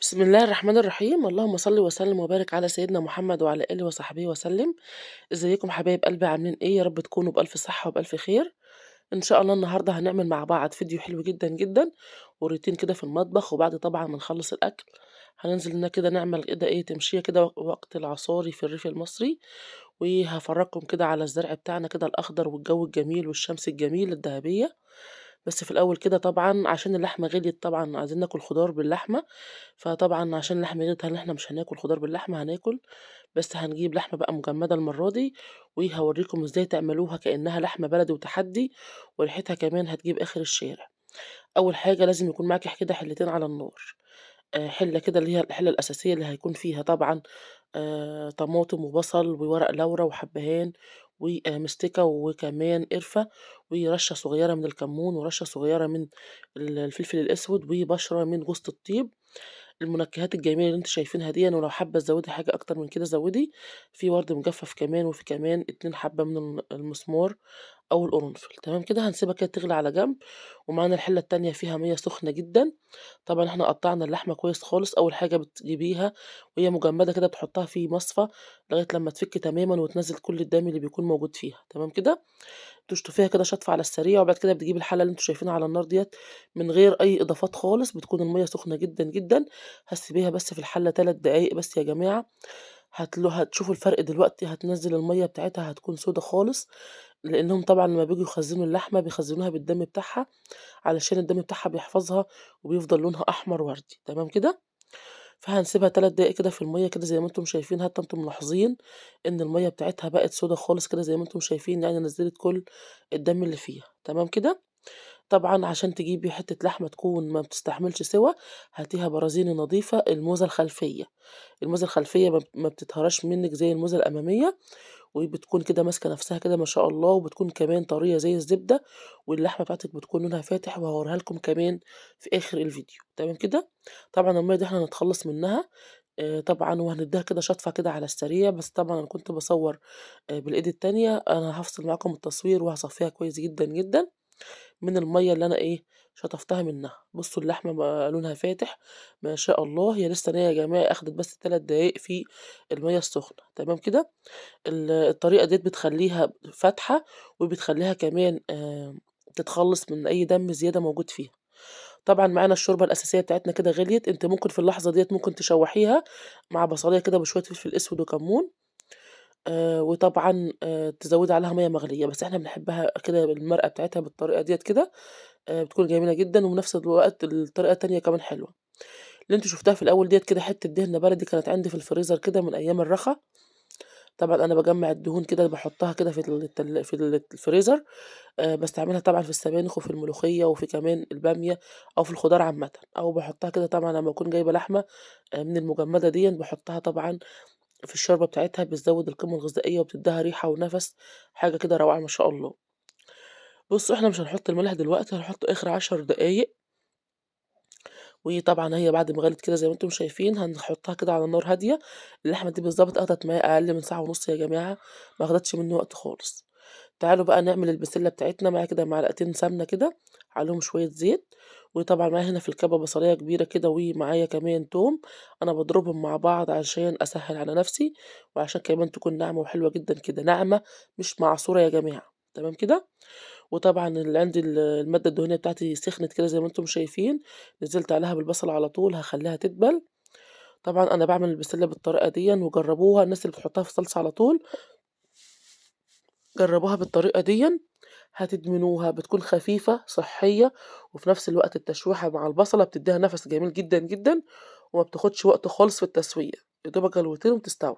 بسم الله الرحمن الرحيم، اللهم صل وسلم وبارك على سيدنا محمد وعلى آله وصحبه وسلم. ازيكم حبايب قلبي عاملين ايه؟ يا رب تكونوا بألف صحة وبألف خير. ان شاء الله النهارده هنعمل مع بعض فيديو حلو جدا جدا وروتين كده في المطبخ. وبعد طبعا ما نخلص الاكل هننزل لنا كده نعمل كده ايه تمشية كده وقت العصاري في الريف المصري. وهفرجكم كده على الزرع بتاعنا كده الاخضر والجو الجميل والشمس الجميل الذهبية. بس في الأول كده طبعًا عشان اللحمة غِليت طبعًا عايزين ناكل خضار باللحمة. فطبعًا عشان اللحمة غِليت إحنا مش هناكل خضار باللحمة هناكل، بس هنجيب لحمة بقى مجمدة المرة دي. وهاوريكم إزاي تعملوها كأنها لحمة بلدي وتحدي، وريحتها كمان هتجيب آخر الشارع. أول حاجة لازم يكون معاكِ كده حلتين على النار. حلة كده اللي هي الحلة الأساسية اللي هيكون فيها طبعًا طماطم وبصل وورق لورا وحبهان ومستكة وكمان قرفة، ورشة صغيرة من الكمون، ورشة صغيرة من الفلفل الأسود، وبشرة من جوزة الطيب. المنكهات الجميلة اللي أنتِ شايفينها ديًّا، ولو حابة تزوّدي حاجة أكتر من كده زوّدي. في ورد مجفف كمان، وفي كمان 2 حبّة من المسمار أو القرنفل. تمام كده، هنسيبها كده تغلي على جنب. ومعانا الحلة التانية فيها مَيّة سخنة جدًا. طبعًا إحنا قطّعنا اللحمة كويس خالص. أول حاجة بتجيبيها وهي مجمدة كده بتحطّها في مصفى لغاية لمّا تفِك تمامًا وتنزّل كل الدم اللي بيكون موجود فيها. تمام كده، تشطفيها كده شطف على السريع. وبعد كده بتجيبي الحلة اللي أنتم شايفينها على النار ديّة من غير أي إضافات خالص، بتكون المَيّة سخنة جدًا، جدًا. هتسيبيها بس في الحلة 3 دقايق بس يا جماعة. هتشوفوا الفرق دلوقتي. هتنزّل المَيّة بتاعتها هتكون سودا خالص، لإنّهم طبعًا لمّا بييجوا يخزّنوا اللحمة بيخزّنوها بالدم بتاعها، علشان الدم بتاعها بيحفظها وبيفضل لونها أحمر وردي. تمام كده؟ فهنسيبها 3 دقايق كده في المَيّة كده زي ما أنتم شايفين. حتى أنتم ملاحظين إن المَيّة بتاعتها بقت سودا خالص كده زي ما أنتم شايفين، يعني نزّلت كل الدم اللي فيها. تمام كده؟ طبعًا عشان تجيبي حتّة لحمة تكون ما بتستحملش سِوَى، هاتيها برازيني نضيفة الموزة الخلفية. الموزة الخلفية ما بتتهراش منِّك زي الموزة الأمامية، وبتكون كده ماسكة نفسها كده ما شاء الله، وبتكون كمان طرية زي الزبدة. واللحمة بتاعتِك بتكون لونها فاتح، وهاوريها لكم كمان في آخر الفيديو. تمام كده؟ طبعًا المَيّة دي إحنا هنتخلّص منها طبعًا، وهندّيها كده شطفة كده على السريع. بس طبعًا أنا كنت باصوّر بالإيد التانية. أنا هافصل معاكم التصوير وهاصفّيها كويس جدًا، جدًا من المَيّة اللي أنا شطفتها منها. بُصّوا اللحمة بقى لونها فاتح ما شاء الله. هي لسه نيّة يا جماعة، أخدت بس 3 دقايق في المَيّة السخنة. تمام كده؟ الطريقة ديّة بتخلّيها فاتحة، وبتخلّيها كمان تتخلّص من أي دم زيادة موجود فيها. طبعًا معانا الشوربة الأساسية بتاعتنا كده غليت. أنتِ ممكن في اللحظة ديّة ممكن تشوّحيها مع بصلاية كده بشوية فلفل أسود وكمون. وطبعًا تزوّدي عليها مَيّة مغلية، بس إحنا بنحبها كده بالمرقة بتاعتها بالطريقة ديّة كده. بتكون جميلة جدًا، وفي نفس الوقت الطريقة التانية كمان حلوة. اللي أنتِ شُفتوها في الأول ديّة كده حتّة دهنة بلدي كانت عندي في الفريزر كده من أيام الرخا. طبعًا أنا باجمّع الدهون كده باحطها كده في الفريزر. باستعملها طبعًا في السبانخ وفي الملوخية وفي كمان البامية أو في الخضار عامةً، أو باحطها كده طبعًا لمّا أكون جايبة لحمة من المجمدة ديًّا باحطها طبعًا في الشوربة بتاعتها. بتزوّد القيمة الغذائية وبتدّيها ريحة ونَفَس، حاجة كده روعة ما شاء الله. بُصّوا إحنا مش هنحط الملح دلوقتي، هنحطه آخر 10 دقايق. وطبعًا هي بعد ما غليت كده زي ما أنتم شايفين هنحطها كده على نار هادية. اللحمة دي بالضبط أخدت معايا أقل من ساعة ونُص يا جماعة، ما أخدتش منّي وقت خالص. تعالوا بقى نعمل البسلة بتاعتنا. معايا كده معلقتين سمنة كده، عليهم شوية زيت. وطبعًا معايا هنا في الكبة بصلاية كبيرة كده، ومعايا كمان توم. أنا باضربهم مع بعض عشان أسهّل على نفسي، وعشان كمان تكون ناعمة وحلوة جدًا كده، ناعمة مش معصورة يا جماعة. تمام كده؟ وطبعًا عندي المادة الدهنية بتاعتي سخنت كده زي ما أنتم شايفين. نزلت عليها بالبصل على طول هاخلّيها تدبل. طبعًا أنا باعمل البسلة بالطريقة ديًّا وجرّبوها الناس اللي بتحطها في الصلصة على طول. جرّبوها بالطريقة ديًّا هتدمنوها. بتكون خفيفة، صحّية، وفي نفس الوقت التشويحة مع البصلة بتدّيها نَفَس جميل جدًا، جدًا، وما بتاخدش وقت خالص في التسوية. يا دوبك غلوتين وبتستوي.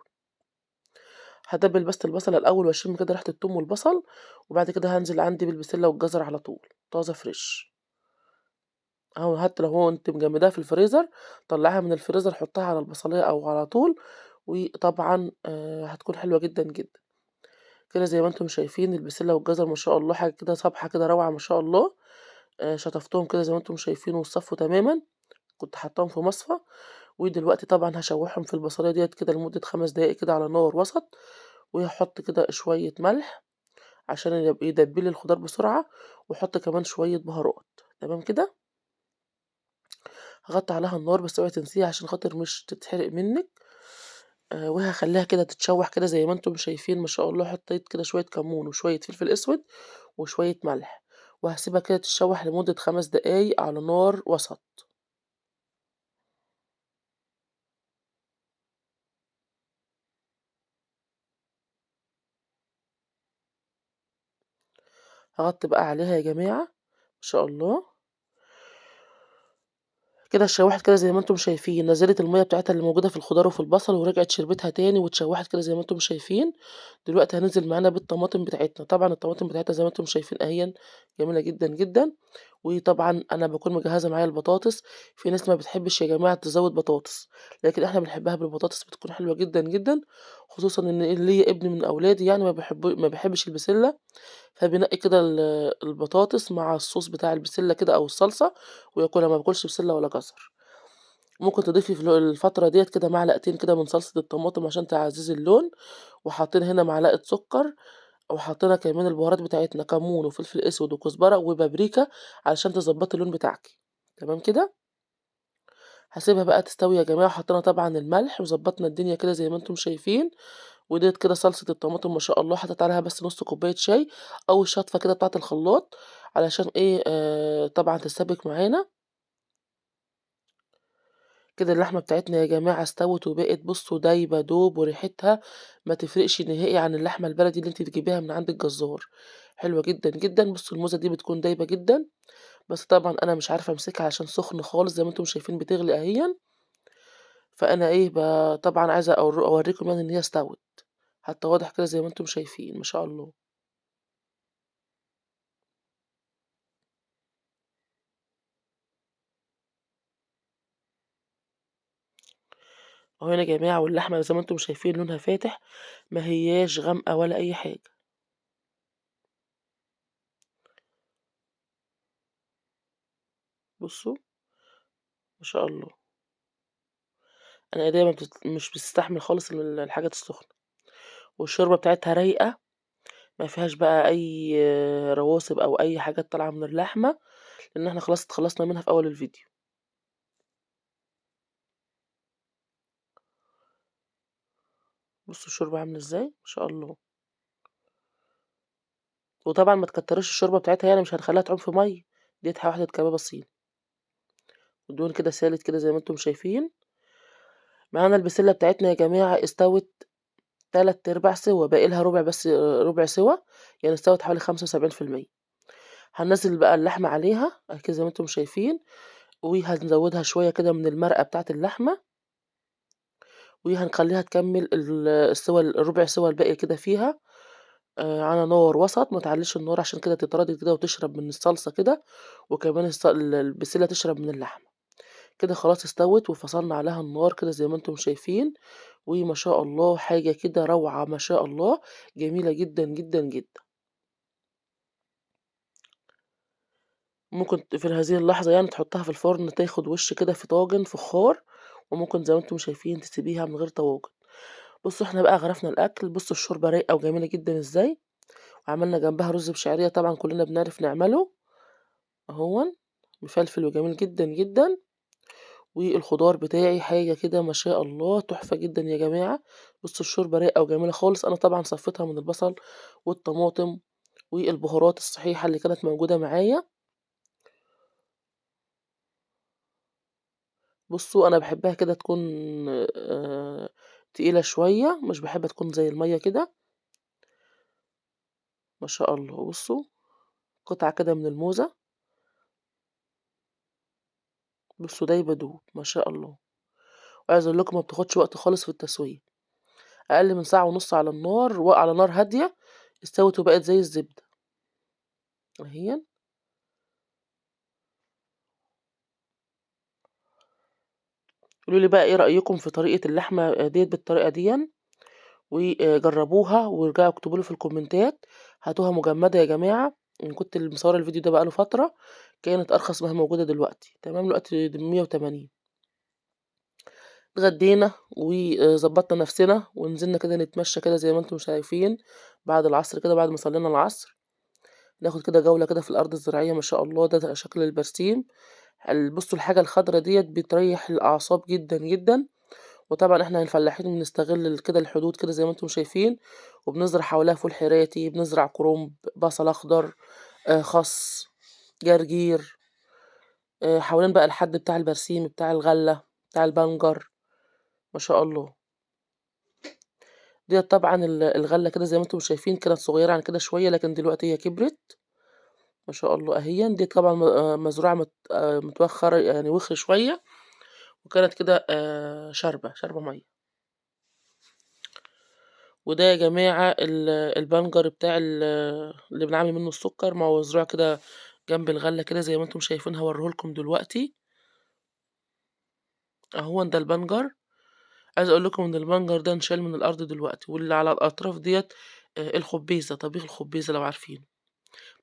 هاتبّل بس البصلة الأول واشم كده ريحة التوم والبصل. وبعد كده هانزل عندي بالبسلة والجزر على طول، طازة فريش. أهو حتى لو أنتِ مجمداها في الفريزر، طلّعيها من الفريزر حطّيها على البصلاية أو على طول. وطبعًا هتكون حلوة جدًا، جدًا. كده زي ما أنتم شايفين البسلة والجزر ما شاء الله حاجة كده صابحة كده روعة ما شاء الله. شطفتهم كده زي ما أنتم شايفين وصفّوا تمامًا. كنت حاطاهم في مصفى. ودلوقتي طبعًا هاشوّحهم في البصلاية ديّة كده لمدة 5 دقايق كده على نار وسط. وهاحط كده شوية ملح عشان يدبّلي لي الخضار بسرعة. واحط كمان شوية بهارات. تمام كده؟ هاغطّي عليها النار بس اوعي تنسيها عشان خاطر مش تتحرق منِّك، وهاخلّيها كده تتشوّح كده زي ما أنتم شايفين ما شاء الله، حطيت كده شوية كمون وشوية فلفل أسود وشوية ملح، وهاسيبها كده تتشوّح لمدة 5 دقايق على نار وسط. هاغطّي بقى عليها يا جماعة ما شاء الله، كده اتشوّحت كده زي ما أنتم شايفين، نزّلت المَيّة بتاعتها اللي موجودة في الخضار وفي البصل ورجعت شربتها تاني واتشوّحت كده زي ما أنتم شايفين. دلوقتي هننزل معانا بالطماطم بتاعتنا، طبعًا الطماطم بتاعتنا زي ما أنتم شايفين أهيًا جميلة جدًا، جدًا. وطبعًا أنا باكون مجهّزة معايا البطاطس، في ناس ما بتحبش يا جماعة تزوّد بطاطس، لكن إحنا بنحبها بالبطاطس بتكون حلوة جدًا، جدًا، خصوصًا إن ليّا ابن من أولادي يعني ما بيحبش البسلة، فبينقّي كده البطاطس مع الصوص بتاع البسلة كده أو الصلصة وياكلها، ما بياكلش بسلة ولا جزر. ممكن تضيفي في الفترة ديّة كده معلقتين كده من صلصة الطماطم عشان تعزّزي اللون، وحاطين هنا معلقة سُكّر، وحاطين كمان البهارات بتاعتنا كمون وفلفل أسود وكزبرة وبابريكا علشان تضبّطي اللون بتاعِك، تمام كده؟ هاسيبها بقى تستوي يا جماعة، وحطينا طبعًا الملح وضبّطنا الدنيا كده زي ما أنتم شايفين، وديّة كده صلصة الطماطم ما شاء الله، حطيت عليها بس نُص كوباية شاي أو الشطفة كده بتاعة الخلاط علشان إيه، طبعًا تتسبِّك معانا. كده اللحمة بتاعتنا يا جماعة استوت وبقت بُصّوا دايبة دوب وريحتها ما تفرقش نهائي عن اللحمة البلدي اللي أنتِ تجيبيها من عند الجزار، حلوة جدًا، جدًا. بُصّوا الموزة دي بتكون دايبة جدًا، بس طبعًا أنا مش عارفة أمسكها عشان سخن خالص زي ما أنتم شايفين بتغلي أهيًا، فأنا إيه طبعًا عايزة أورّيكم يعني إن هي استوت، حتى واضح كده زي ما أنتم شايفين ما شاء الله. أهو هنا يا جماعة واللحمة زي ما أنتم شايفين لونها فاتح، ما هياش غامقة ولا أي حاجة، بُصّوا ما شاء الله. أنا إيديّا ما مش بتستحمل خالص الحاجات السخنة. والشوربة بتاعتها رايقة، ما فيهاش بقى أي رواسب أو أي حاجات طالعة من اللحمة، لإن إحنا خلاص اتخلّصنا منها في أول الفيديو. بُصّوا الشوربة عاملة إزاي، ما شاء الله. وطبعًا ما تكتّريش الشوربة بتاعتها يعني مش هنخلّيها تعوم في مَيّة، ديّة واحدة كبابة صيني. والدهون كده سالت كده زي ما أنتم شايفين. معانا البسلة بتاعتنا يا جماعة استوت 3/4 سِوَى، باقي لها ربع بس ربع سِوَى، يعني استوت حوالي 75%. هننزّل بقى اللحمة عليها أهي كده زي ما أنتم شايفين، وهنزوّدها شوية كده من المرقة بتاعة اللحمة. وهنخلّيها تكمّل الربع سِوَى الباقي كده فيها، على نار وسط، ما تعلّيش النار عشان كده تتردد كده وتشرب من الصلصة كده، وكمان البسلة تشرب من اللحمة. كده خلاص استوت وفصلنا عليها النار كده زي ما أنتم شايفين، وما شاء الله حاجة كده روعة ما شاء الله، جميلة جدًا، جدًا، جدًا. ممكن في هذه اللحظة يعني تحطّها في الفرن تاخد وِش كده في طاجن فخار، وممكن زي ما أنتم شايفين تسيبيها من غير طواجن. بُصّوا إحنا بقى غرفنا الأكل، بُصّوا الشوربة رايقة وجميلة جدًا إزاي. وعملنا جنبها رز بشعرية طبعًا كلّنا بنعرف نعمله أهوًا، مفلفل وجميل جدًا، جدًا. والخضار بتاعي حاجة كده ما شاء الله تحفة جدًا يا جماعة. بُصّوا الشوربة رايقة وجميلة خالص، أنا طبعًا صفيتها من البصل والطماطم والبهارات الصحيحة اللي كانت موجودة معايا. بُصّوا أنا باحبها كده تكون آآ تقيلة شوية، مش باحبها تكون زي المَيّة كده، ما شاء الله. بُصّوا قطعة كده من الموزة، بُصّوا دايبة دوب ما شاء الله. وعايزة أقول لكم ما بتاخدش وقت خالص في التسوية. أقل من ساعة ونُص على النار وعلى نار هادية، استوت وبقت زي الزبدة أهيًا. قولوا لي بقى إيه رأيكم في طريقة اللحمة ديّة بالطريقة ديًّا، وجرّبوها وارجعوا اكتبوا لي في الكومنتات. هاتوها مجمدة يا جماعة، أنا كنت مصورة الفيديو ده بقى له فترة، كانت أرخص ما هي موجودة دلوقتي، تمام، دلوقتي 180. اتغدينا وضبّطنا نفسنا ونزلنا كده نتمشى كده زي ما أنتم شايفين بعد العصر كده بعد ما صلينا العصر، ناخد كده جولة كده في الأرض الزراعية ما شاء الله، ده شكل البرسيم. بُصّوا الحاجة الخضرا ديّة بتريّح الأعصاب جدًا، جدًا، وطبعًا إحنا الفلاحين بنستغل كده الحدود كده زي ما أنتم شايفين، وبنزرع حواليها فول حراتي، بنزرع كرنب، بصل أخضر، خَس، جرجير، حوالين بقى الحَد بتاع البرسيم، بتاع الغلة، بتاع البنجر، ما شاء الله. ديّة طبعًا الغلة كده زي ما أنتم شايفين كانت صغيرة عن كده شوية، لكن دلوقتي هي كبرت ما شاء الله أهيًا. ديّة طبعًا مزروعة متوخّرة يعني وِخر شوية، وكانت كده شاربة مَيّة. وده يا جماعة البنجر بتاع اللي بنعمل منه السُكّر، ما هو مزروع كده جنب الغلة كده زي ما أنتم شايفين هاوريه لكم دلوقتي. أهوًا ده البنجر، عايزة أقول لكم إن البنجر ده انشال من الأرض دلوقتي، واللي على الأطراف ديّة الخُبيزة، طبيخ الخُبيزة لو عارفينه.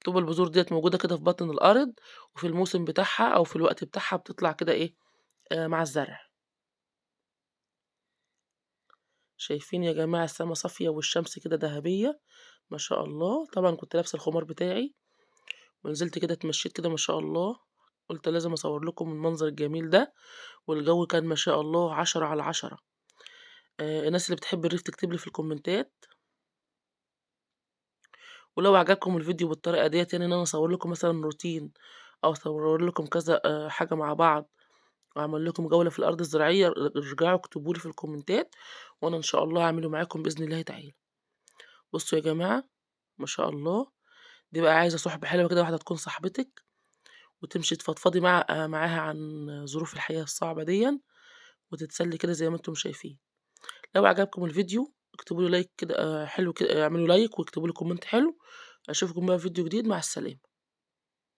بتبقى البذور ديّة موجودة كده في باطن الأرض، وفي الموسم بتاعها أو في الوقت بتاعها بتطلع كده إيه، مع الزرع. شايفين يا جماعة السما صافية والشمس كده دهبية، ما شاء الله. طبعًا كنت لابسة الخمار بتاعي، ونزلت كده اتمشيت كده ما شاء الله، قُلت لازم أصور لكم المنظر الجميل ده، والجو كان ما شاء الله 10 على 10. الناس اللي بتحب الريف تكتب لي في الكومنتات، ولو عجبكم الفيديو بالطريقة ديّة يعني إن أنا أصور لكم مثلًا روتين أو أصور لكم كذا حاجة مع بعض، وأعمل لكم جولة في الأرض الزراعية، ارجعوا اكتبوا لي في الكومنتات، وأنا إن شاء الله هاعمله معاكم بإذن الله تعالى. بُصّوا يا جماعة ما شاء الله، دي بقى عايزة صُحبة حلوة كده، واحدة تكون صاحبتِك وتمشي تفضفضي معاها عن ظروف الحياة الصعبة ديًّا، وتتسلي كده زي ما أنتم شايفين. لو عجبكم الفيديو اكتبوا لي لايك كده حلو اعملوا لايك واكتبوا لي كومنت حلو. أشوفكم بقى في فيديو جديد، مع السلامة.